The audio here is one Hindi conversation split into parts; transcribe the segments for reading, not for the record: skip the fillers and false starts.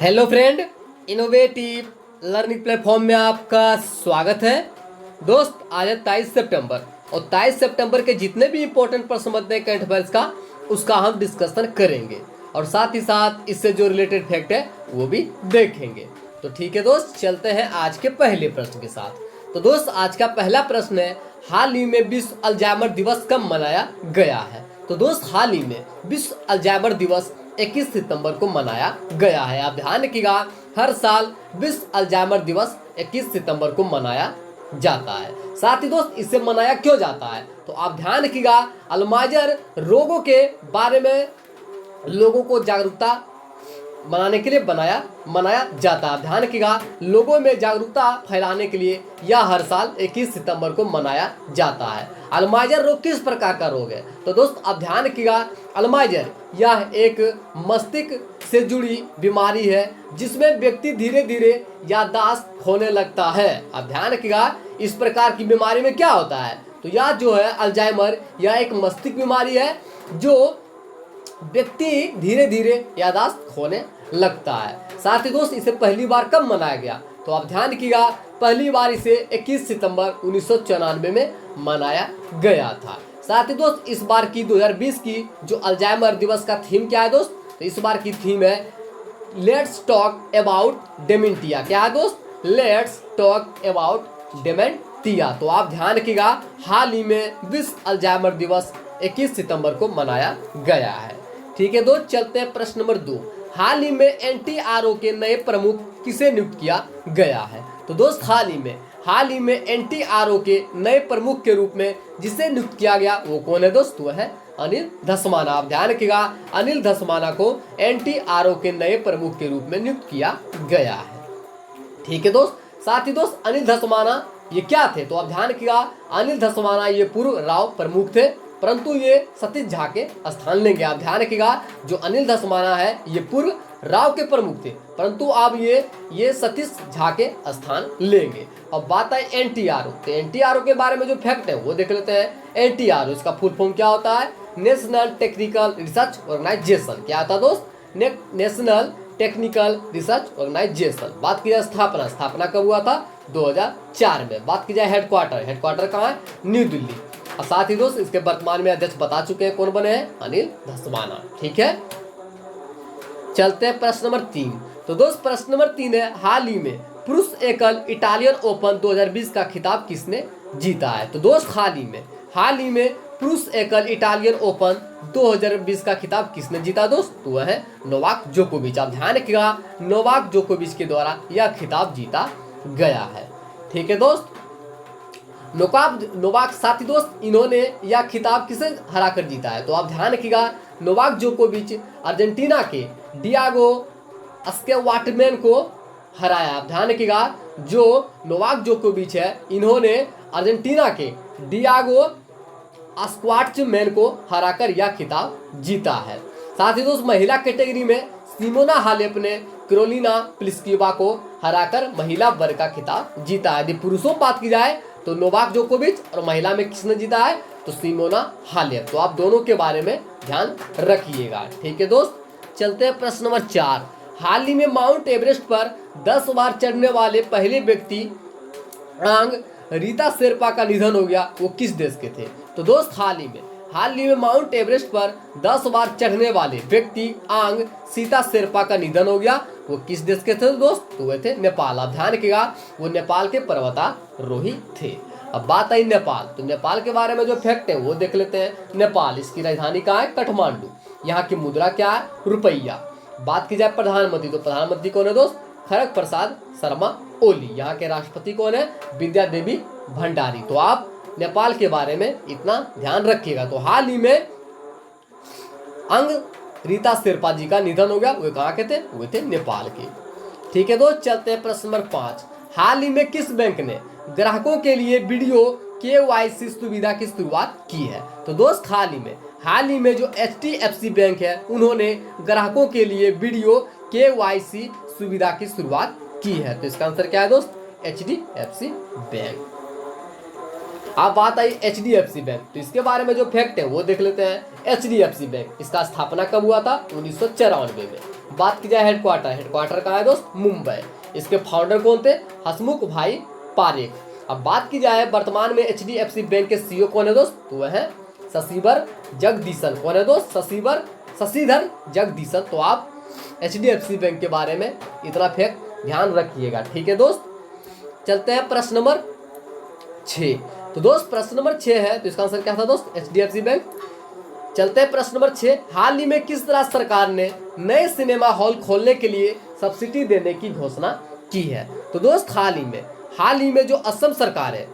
Hello friend, innovative learning platform में आपका स्वागत है। दोस्त, आज है 23 सितंबर और 23 सितंबर के जितने भी इंपॉर्टेंट प्रश्न बनते हैं करंट अफेयर्स का, उसका हम डिस्कशन करेंगे और साथ ही साथ इससे जो रिलेटेड फैक्ट है वो भी देखेंगे। तो ठीक है दोस्त, चलते हैं आज के पहले प्रश्न के साथ। तो दोस्त, आज का पहला प्रश्न है, हाल ही में विश्व अल्जाइमर दिवस कब मनाया गया है? तो दोस्त, हाल ही में विश्व अल्जाइमर दिवस 21 सितंबर को मनाया गया है। आप ध्यान रखिएगा, हर साल विश्व अल्जाइमर दिवस 21 सितंबर को मनाया जाता है। साथ ही दोस्त, इसे मनाया क्यों जाता है? तो आप ध्यान रखिएगा, अल्जाइमर रोगों के बारे में लोगों को जागरूकता बनाने के लिए मनाया जाता है। ध्यान रखिएगा, लोगों में जागरूकता फैलाने के लिए यह हर साल 21 सितंबर को मनाया जाता है। अल्जाइमर रोग किस प्रकार का रोग है? तो दोस्त, आप ध्यान रखिएगा, अल्जाइमर यह एक मस्तिष्क से जुड़ी बीमारी है जिसमें व्यक्ति धीरे धीरे याददाश्त खोने लगता है। आप ध्यान रखिएगा, इस प्रकार की बीमारी में क्या होता है? तो यह जो है अल्जाइमर, यह एक मस्तिष्क बीमारी है जो व्यक्ति धीरे धीरे याददाश्त खोने लगता है। साथ ही दोस्त, इसे पहली बार कब मनाया गया? तो आप ध्यान रखिएगा, पहली बार इसे 21 सितंबर 1994 में मनाया गया था। साथ ही दोस्त, इस बार की 2020 की जो अल्जाइमर दिवस का थीम क्या है दोस्त? तो इस बार की थीम है लेट्स टॉक अबाउट डेमेंटिया। क्या है दोस्त? Let's talk about dementia. तो आप ध्यान रखिएगा, हाल ही में विश्व अल्जाइमर दिवस 21 सितंबर को मनाया गया है। ठीक है दोस्त, चलते हैं प्रश्न नंबर 2। हाल ही में एनटीआरओ के नए प्रमुख किसे नियुक्त किया गया है? तो दोस्त, हाल ही में एनटीआरओ के नए प्रमुख के रूप में जिसे नियुक्त किया गया वो कौन है दोस्त? वो है अनिल धस्माना। आप ध्यान रखिएगा, अनिल धस्माना को एनटीआरओ के नए प्रमुख के रूप में नियुक्त किया गया है। ठीक है दोस्त, साथ ही दोस्त, अनिल धस्माना ये क्या थे? तो आप ध्यान रखिएगा, अनिल धस्माना ये पूर्व राव प्रमुख थे, परंतु ये सतीश झा के स्थान लेंगे। आप ध्यान रखिएगा, जो अनिल धस्माना है ये पूर्व राव के प्रमुख थे, परंतु अब ये सतीश झा के स्थान लेंगे। अब बात है एनटीआरओ। तो एनटीआरओ के बारे में जो फैक्ट है वो देख लेते हैं। एनटीआरओ, इसका फुल फॉर्म क्या होता है? National technical research organisation. क्या होता है दोस्त? National technical research organisation. बात की जाए स्थापना कब हुआ था? 2004 में। बात की जाए हेडक्वार्टर कहाँ है? न्यू दिल्ली। और साथ ही दोस्त, इसके वर्तमान में अध्यक्ष बता चुके हैं, कौन बने हैं? अनिल धस्माना। ठीक है, चलते हैं प्रश्न नंबर 3। तो दोस्त, प्रश्न नंबर 3 है, हाल ही में पुरुष एकल इटालियन ओपन 2020 का खिताब किसने जीता है? तो दोस्त, हाल ही में पुरुष एकल इटालियन ओपन 2020 का खिताब किसने जीता दोस्त? तो वह है नोवाक जोकोविच। आप ध्यान रखिएगा, नोवाक जोकोविच के द्वारा यह खिताब जीता गया है। ठीक है दोस्त, नोवाक, साथी दोस्त, इन्होंने यह खिताब किसे हराकर जीता है? तो आप ध्यान रखिएगा, नोवाक जोकोविच अर्जेंटीना के डियागो स्केवाटमैन को हराया। आप ध्यान रखिएगा, जो नोवाक जोकोविच है इन्होंने अर्जेंटीना के डियागो स्क्वाटमैन को हराकर यह खिताब जीता है। साथ ही दोस्त, महिला कैटेगरी में सिमोना हालेप ने कैरोलिना प्लिस्कीवा को हराकर महिला वर्ग का खिताब जीता है। यदि पुरुषों बात की जाए तो नोवाक जोकोविच, और महिला में किसने जीता है? तो सिमोना हालेप। तो आप दोनों के बारे में ध्यान रखिएगा। ठीक है दोस्त, चलते हैं प्रश्न नंबर 4। हाल ही में माउंट एवरेस्ट पर 10 बार चढ़ने वाले पहले व्यक्ति आंग रीता शेरपा का निधन हो गया, वो किस देश के थे? तो दोस्त, हाल ही में माउंट एवरेस्ट पर 10 बार चढ़ने वाले व्यक्ति आंग सीता शेरपा का निधन हो गया, वो किस देश के थे दोस्त? तो वे थे नेपाल। आप ध्यान रखिएगा, वो नेपाल के पर्वतारोही थे। अब बात आई नेपाल। तो नेपाल के बारे में जो फैक्ट है वो देख लेते हैं। नेपाल, इसकी राजधानी कहाँ है? काठमांडू। यहाँ की मुद्रा क्या है? रुपया। बात की जाए प्रधानमंत्री, तो प्रधानमंत्री कौन है दोस्त? खड़ग प्रसाद शर्मा ओली। यहाँ के राष्ट्रपति कौन है? विद्या देवी भंडारी। तो आप नेपाल के बारे में इतना ध्यान रखिएगा। तो हाल ही में अंग रीता शेरपा जी का निधन हो गया, वे कहाँ के थे? वे थे नेपाल के। ठीक है दोस्त, चलते हैं प्रश्न नंबर 5। हाल ही में किस बैंक ने ग्राहकों के लिए वीडियो KYC सुविधा की शुरुआत की है? तो दोस्त, हाल ही में जो HDFC बैंक है उन्होंने ग्राहकों के लिए वीडियो KYC सुविधा की शुरुआत की है। तो इसका आंसर क्या है दोस्त? HDFC bank. अब बात आई HDFC बैंक। तो इसके बारे में जो फैक्ट है वो देख लेते हैं। HDFC बैंक, इसका स्थापना कब हुआ था? 1994 में। बात की जाए हेडक्वार्टर, हेडक्वार्टर कहाँ है दोस्त? मुंबई। इसके फाउंडर कौन थे? हसमुख भाई पारेख। अब बात की जाए वर्तमान में HDFC बैंक के CEO कौन है दोस्त? तो वह है शशिधर जगदीशन। कौन है दोस्त? शशिधर जगदीशन। तो आप HDFC बैंक के बारे में इतना फैक्ट ध्यान रखिएगा, ठीक है दोस्त। चलते हैं प्रश्न नंबर 6। तो दोस्त प्रश्न नंबर 6 है, तो इसका आंसर क्या था दोस्त? HDFC bank. चलते हैं प्रश्न नंबर 6। हाल ही में किस राज्य सरकार ने नए सिनेमा हॉल खोलने के लिए सब्सिडी देने की घोषणा की है? तो दोस्त हाल ही में जो असम सरकार है,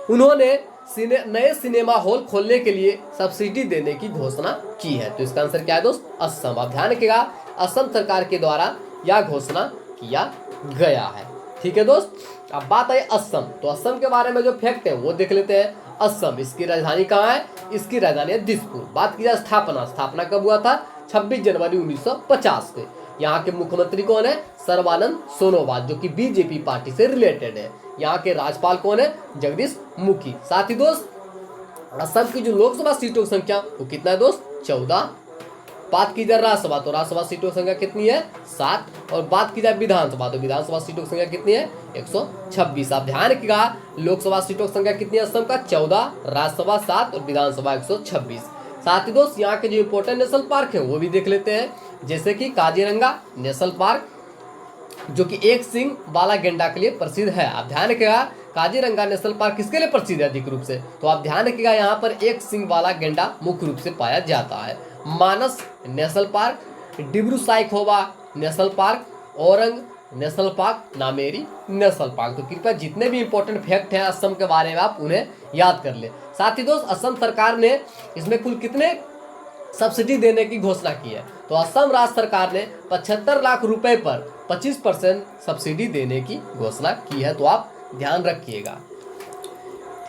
उन्होंने नए सिनेमा हॉल खोलने के लिए सब्सिडी देने की घोषणा की है। तो इसका आंसर क्या है दोस्त? असम। आप ध्यान रखिएगा, असम सरकार के द्वारा यह घोषणा किया गया है, ठीक है दोस्त। अब बात आई असम, तो असम के बारे में जो फैक्ट है वो देख लेते हैं। असम, इसकी राजधानी कहाँ है? इसकी राजधानी है दिसपुर। बात की जाए स्थापना कब हुआ था? 26 जनवरी 1950 को। यहाँ के मुख्यमंत्री कौन है? सर्बानंद सोनोवाल, जो कि BJP पार्टी से रिलेटेड है। यहाँ के राज्यपाल कौन है? जगदीश मुखी। साथ ही दोस्त असम की जो लोकसभा सीटों की संख्या वो कितना है दोस्त? 14। बात की जाए राज्यसभा, तो राज्यसभा सीटों की संख्या कितनी है? 7। और बात की जाए विधानसभा, तो विधानसभा सीटों की संख्या कितनी है? 126। आप ध्यान रखिएगा, लोकसभा सीटों की संख्या कितनी है असम का? 14, राज्यसभा 7 और विधानसभा 126। साथ ही दोस्त यहाँ के जो इंपॉर्टेंट नेशनल पार्क है वो भी देख लेते हैं, जैसे कि काजीरंगा नेशनल पार्क, जो कि एक सिंग वाला गेंडा के लिए प्रसिद्ध है। आप ध्यान रखिएगा, काजीरंगा नेशनल पार्क किसके लिए प्रसिद्ध है अधिक रूप से? तो आप ध्यान रखिएगा, यहाँ पर एक सिंग वाला गेंडा मुख्य रूप से पाया जाता है। Manas national park, Dibru Saikhowa national park, Orang national park, Nameri national park. तो कृपया जितने भी इंपॉर्टेंट फैक्ट हैं असम के बारे में आप उन्हें याद कर ले। साथ ही दोस्त असम सरकार ने इसमें कुल कितने सब्सिडी देने की घोषणा की है? तो असम राज्य सरकार ने 75 लाख रुपए पर 25% सब्सिडी देने की घोषणा की है, तो आप ध्यान रखिएगा,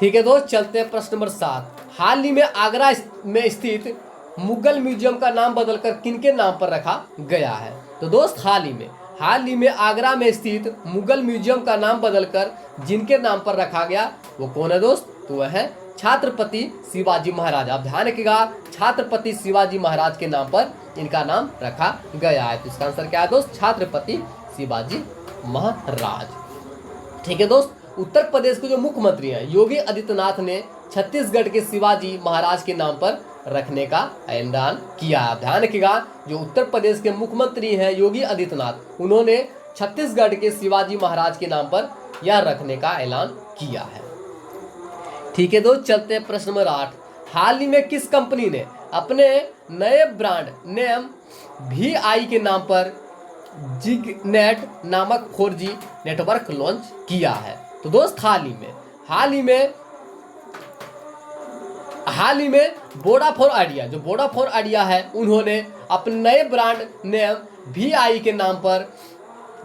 ठीक है दोस्त। चलते हैं प्रश्न नंबर 7। हाल ही में आगरा में स्थित मुगल म्यूजियम का नाम बदलकर किनके नाम पर रखा गया है? तो दोस्त हाल ही में आगरा में स्थित मुगल म्यूजियम का नाम बदलकर जिनके नाम पर रखा गया वो कौन है दोस्त? तो वह है छत्रपति शिवाजी महाराज। आप ध्यान रखिएगा, छत्रपति शिवाजी महाराज के नाम पर इनका नाम रखा गया है। तो इसका आंसर क्या है दोस्त? छत्रपति शिवाजी महाराज, ठीक है दोस्त। उत्तर प्रदेश के जो मुख्यमंत्री हैं योगी आदित्यनाथ ने छत्तीसगढ़ के शिवाजी महाराज के नाम पर रखने का ऐलान किया है। ध्यान रखिएगा, जो उत्तर प्रदेश के मुख्यमंत्री हैं योगी आदित्यनाथ, उन्होंने छत्तीसगढ़ के शिवाजी महाराज के नाम पर यह रखने का ऐलान किया है, ठीक है दोस्त। चलते हैं प्रश्न नंबर 8। हाल ही में किस कंपनी ने अपने नए ब्रांड नेम VI के नाम पर जिगनेट नामक 4G नेटवर्क लॉन्च किया है? तो दोस्त हाल ही में वोडाफोन आइडिया, जो वोडाफोन आइडिया है, उन्होंने अपने नए ब्रांड नेम VI के नाम पर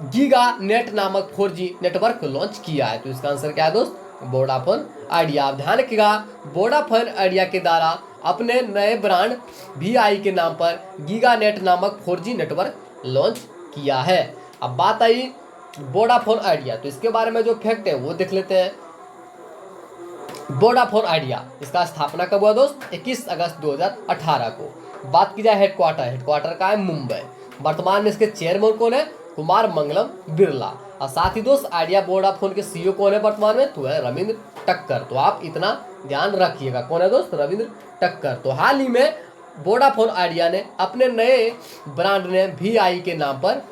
गीगा नेट नामक 4G नेटवर्क लॉन्च किया है। तो इसका आंसर क्या है दोस्त? Vodafone idea. आप ध्यान रखिएगा, वोडाफोन आइडिया के द्वारा अपने नए ब्रांड VI के नाम पर गीगा नेट नामक 4G नेटवर्क लॉन्च किया है। अब बात आई वोडाफोन आइडिया, तो इसके बारे में जो फैक्ट है वो देख लेते हैं। वोडाफोन आइडिया, इसका स्थापना कब हुआ दोस्त? 21 अगस्त 2018 को। बात की जाए हेडक्वार्टर का है मुंबई। वर्तमान में इसके चेयरमैन कौन है? कुमार मंगलम बिरला। और साथ ही दोस्त आइडिया वोडाफोन के CEO कौन है वर्तमान में? तो है रविंद्र टक्कर। तो आप इतना ध्यान रखिएगा, कौन है दोस्त? रविंद्र टक्कर। तो हाल ही में वोडाफोन आइडिया ने अपने नए ब्रांड नेम VI के नाम पर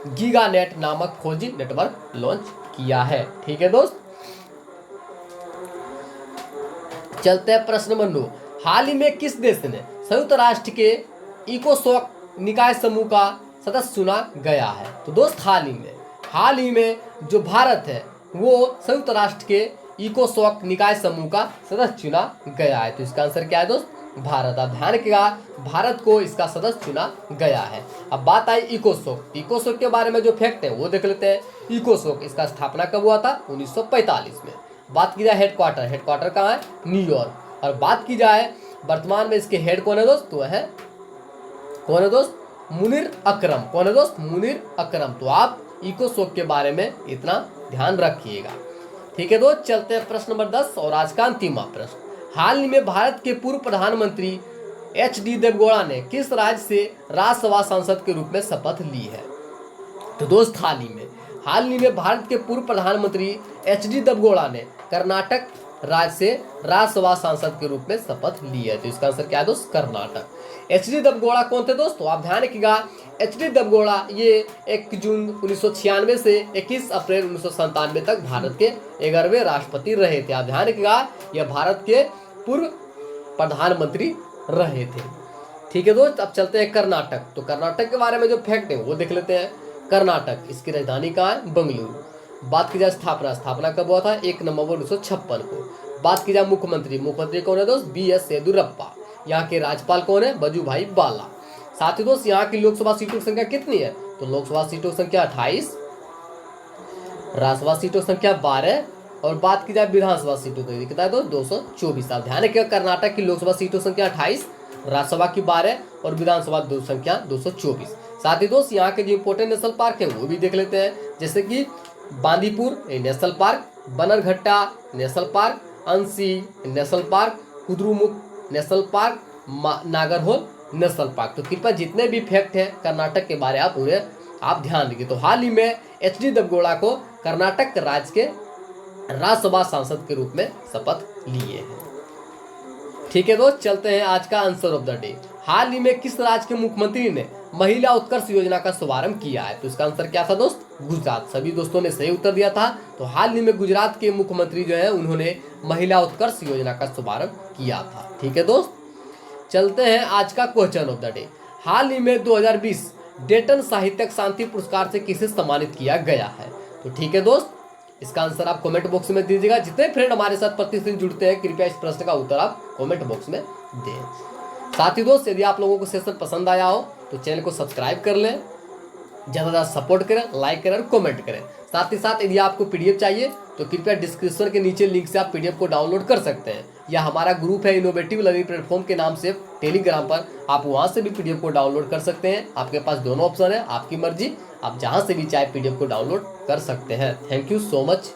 गीगा नेट नामक 4G नेटवर्क लॉन्च किया है, ठीक है दोस्त। चलते हैं प्रश्न नंबर 9। हाल ही में किस देश ने संयुक्त राष्ट्र के इकोसॉक निकाय समूह का सदस्य चुना गया है? तो दोस्त हाल ही में जो भारत है वो संयुक्त राष्ट्र के इकोसॉक निकाय समूह का सदस्य चुना गया है। तो इसका आंसर क्या है दोस्त? भारत। आप ध्यान रखिएगा, भारत को इसका सदस्य चुना गया है। अब बात आई इकोसॉक के बारे में जो फैक्ट है वो देख लेते हैं। इकोसॉक, इसका स्थापना कब हुआ था? 1945 में। बात की जाए हेडक्वार्टर कहाँ है? न्यूयॉर्क। और बात की जाए वर्तमान में इसके हेड कौन है दोस्त? तो है कौन है दोस्त? मुनीर अकरम। कौन है दोस्त? मुनीर अकरम। तो आप इकोसॉक के बारे में इतना ध्यान रखिएगा, ठीक है दोस्त। चलते हैं प्रश्न नंबर 10 और आज का अंतिम प्रश्न। हाल ही में भारत के पूर्व प्रधानमंत्री HD देवगौड़ा ने किस राज्य से राज्यसभा सांसद के रूप में शपथ ली है? तो दोस्त हाल ही में भारत के पूर्व प्रधानमंत्री HD देवगौड़ा ने कर्नाटक राज्य से राज्यसभा सांसद के रूप में शपथ ली है। तो इसका आंसर क्या है दोस्त? कर्नाटक। HD देवगौड़ा कौन थे दोस्तों? आप ध्यान रखिएगा, HD देवगौड़ा ये 1 जून 1996 से 21 अप्रैल 1997 तक भारत के 11वें राष्ट्रपति रहे थे। आप ध्यान रखिएगा, यह भारत के पूर्व प्रधानमंत्री रहे थे। ठीक है दोस्त, अब चलते हैं कर्नाटक। तो कर्नाटक के बारे में जो फैक्ट है वो देख लेते हैं। कर्नाटक, इसकी राजधानी कहाँ है? बेंगलुरु। बात की जाए स्थापना कब हुआ था? 1 नवंबर 1956 को। बात की जाए मुख्यमंत्री कौन है दोस्त? BS येदियुरप्पा। यहाँ के राज्यपाल कौन है? वजुभाई वाला। साथ ही दोस्त यहाँ की लोकसभा सीटों की संख्या कितनी है? तो लोकसभा सीटों की संख्या 28, राज्यसभा सीटों की संख्या 12 और बात की जाए विधानसभा सीटों की कितना है दोस्त? 224। आप ध्यान रखिएगा, कर्नाटक की लोकसभा सीटों की संख्या 28, राज्यसभा की 12 और विधानसभा संख्या 224। साथ ही दोस्त यहाँ के जो इंपोर्टेंट नेशनल पार्क है वो भी देख लेते हैं, जैसे कि Bandipur national park, Bannerghatta national park, Anshi national park, Kudremukh national park, Nagarhole national park. तो कृपया जितने भी फैक्ट हैं कर्नाटक के बारे आप उन्हें आप ध्यान दीजिए। तो हाल ही में HD देवगौड़ा को कर्नाटक राज्य के राज्यसभा सांसद के रूप में शपथ लिए हैं। ठीक है दोस्त, चलते हैं आज का आंसर ऑफ द डे। हाल ही में किस राज्य के मुख्यमंत्री ने महिला उत्कर्ष योजना का शुभारंभ किया है? तो इसका आंसर क्या था दोस्त? गुजरात। सभी दोस्तों ने सही उत्तर दिया था। तो हाल ही में गुजरात के मुख्यमंत्री जो है उन्होंने महिला उत्कर्ष योजना का शुभारंभ किया था। ठीक है दोस्त, चलते हैं आज का क्वेश्चन ऑफ द डे। हाल ही में 2020 डेटन साहित्यिक शांति पुरस्कार से किसे सम्मानित किया गया है? तो ठीक है दोस्त, इसका आंसर आप कमेंट बॉक्स में दीजिएगा। जितने फ्रेंड हमारे साथ प्रतिदिन जुड़ते हैं कृपया इस प्रश्न का उत्तर आप कमेंट बॉक्स में दें। साथ ही दोस्त यदि आप लोगों को सेशन पसंद आया हो तो चैनल को सब्सक्राइब कर लें, ज़्यादा सपोर्ट करें, लाइक करें और कमेंट करें। साथ ही साथ यदि आपको PDF चाहिए तो कृपया डिस्क्रिप्शन के नीचे लिंक से आप PDF को डाउनलोड कर सकते हैं, या हमारा ग्रुप है इनोवेटिव लर्निंग प्लेटफॉर्म के नाम से टेलीग्राम पर, आप वहां से भी PDF को डाउनलोड कर सकते हैं। आपके पास दोनों ऑप्शन है, आपकी मर्जी, आप जहां से भी चाहे PDF को डाउनलोड कर सकते हैं। Thank you so much.